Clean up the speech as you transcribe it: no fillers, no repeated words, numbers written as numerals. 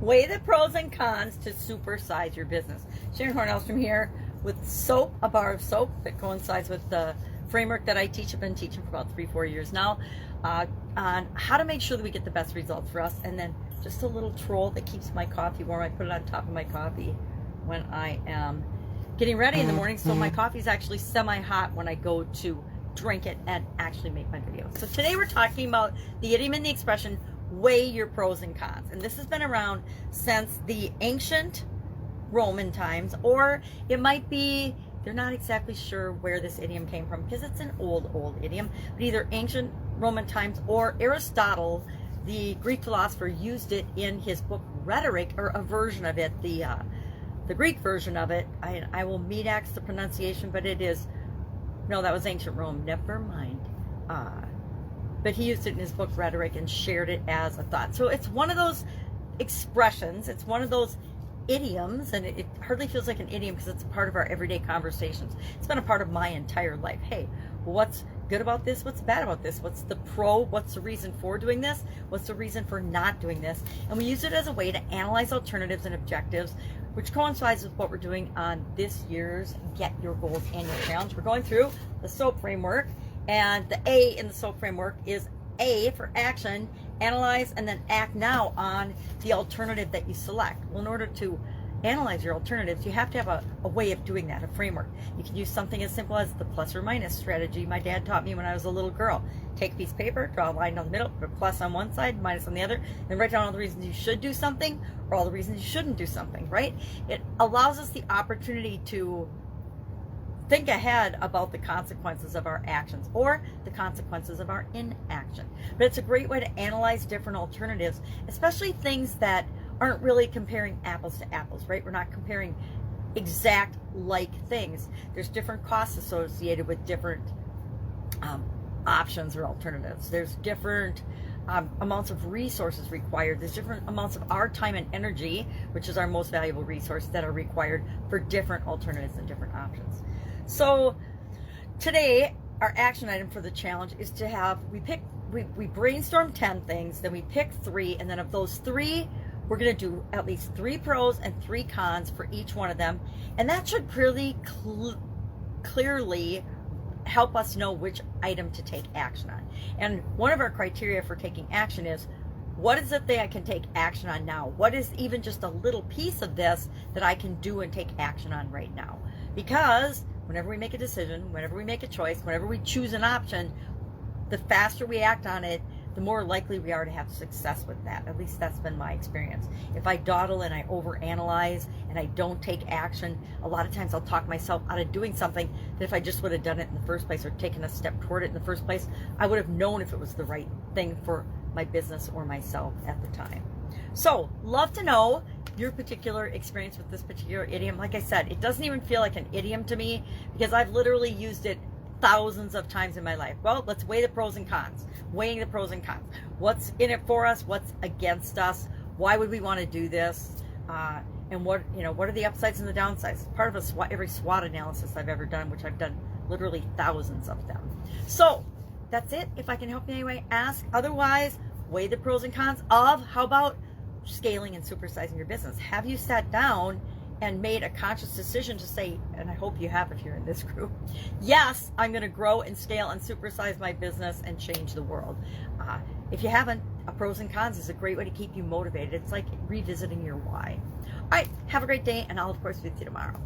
Weigh the pros and cons to supersize your business. Sharon Horne-Ellstrom here with soap, a bar of soap that coincides with the framework that I teach. I've been teaching for about 3-4 years now on how to make sure that we get the best results for us. And then just a little troll that keeps my coffee warm. I put it on top of my coffee when I am getting ready in the morning, so my coffee is actually semi-hot when I go to drink it and actually make my video. So today we're talking about the idiom and the expression, weigh your pros and cons. And this has been around since the ancient Roman times, or it might be, they're not exactly sure where this idiom came from because it's an old idiom, but either ancient Roman times or Aristotle, the Greek philosopher, used it in his book Rhetoric, or a version of it, the Greek version of it. I will meat-axe the pronunciation, but it is, no, that was ancient Rome, never mind. But he used it in his book Rhetoric and shared it as a thought. So it's one of those expressions, it's one of those idioms, and it hardly feels like an idiom because it's a part of our everyday conversations. It's been a part of my entire life. Hey, what's good about this? What's bad about this? What's the pro? What's the reason for doing this? What's the reason for not doing this? And we use it as a way to analyze alternatives and objectives, which coincides with what we're doing on this year's Get Your Goals Annual Challenge. We're going through the SOAP framework, and the A in the SOAP framework is A for action, analyze, and then act now on the alternative that you select. Well, in order to analyze your alternatives, you have to have a way of doing that, a framework. You can use something as simple as the plus or minus strategy my dad taught me when I was a little girl. Take a piece of paper, draw a line down the middle, put a plus on one side, minus on the other, and write down all the reasons you should do something or all the reasons you shouldn't do something, right? It allows us the opportunity to think ahead about the consequences of our actions or the consequences of our inaction. But it's a great way to analyze different alternatives, especially things that aren't really comparing apples to apples, right? We're not comparing exact like things. There's different costs associated with different options or alternatives. There's different amounts of resources required. There's different amounts of our time and energy, which is our most valuable resource, that are required for different alternatives and different options. So today, our action item for the challenge is to have, we brainstorm 10 things, then we pick 3, and then of those 3, we're going to do at least 3 pros and 3 cons for each one of them. And that should pretty clearly help us know which item to take action on. And one of our criteria for taking action is, what is it that I can take action on now? What is even just a little piece of this that I can do and take action on right now? Because whenever we make a decision, whenever we make a choice, whenever we choose an option, the faster we act on it, the more likely we are to have success with that. At least that's been my experience. If I dawdle and I overanalyze and I don't take action, a lot of times I'll talk myself out of doing something that if I just would have done it in the first place or taken a step toward it in the first place, I would have known if it was the right thing for my business or myself at the time. So, love to know your particular experience with this particular idiom. Like I said, it doesn't even feel like an idiom to me because I've literally used it thousands of times in my life. Well, let's weigh the pros and cons. Weighing the pros and cons. What's in it for us? What's against us? Why would we want to do this? And what are the upsides and the downsides? Part of every SWOT analysis I've ever done, which I've done literally thousands of them. So that's it. If I can help you in any way, ask. Otherwise, weigh the pros and cons of, how about scaling and supersizing your business? Have you sat down and made a conscious decision to say, and I hope you have if you're in this group, yes, I'm going to grow and scale and supersize my business and change the world? If you haven't, a pros and cons is a great way to keep you motivated. It's like revisiting your why. All right, have a great day, and I'll of course be with you tomorrow.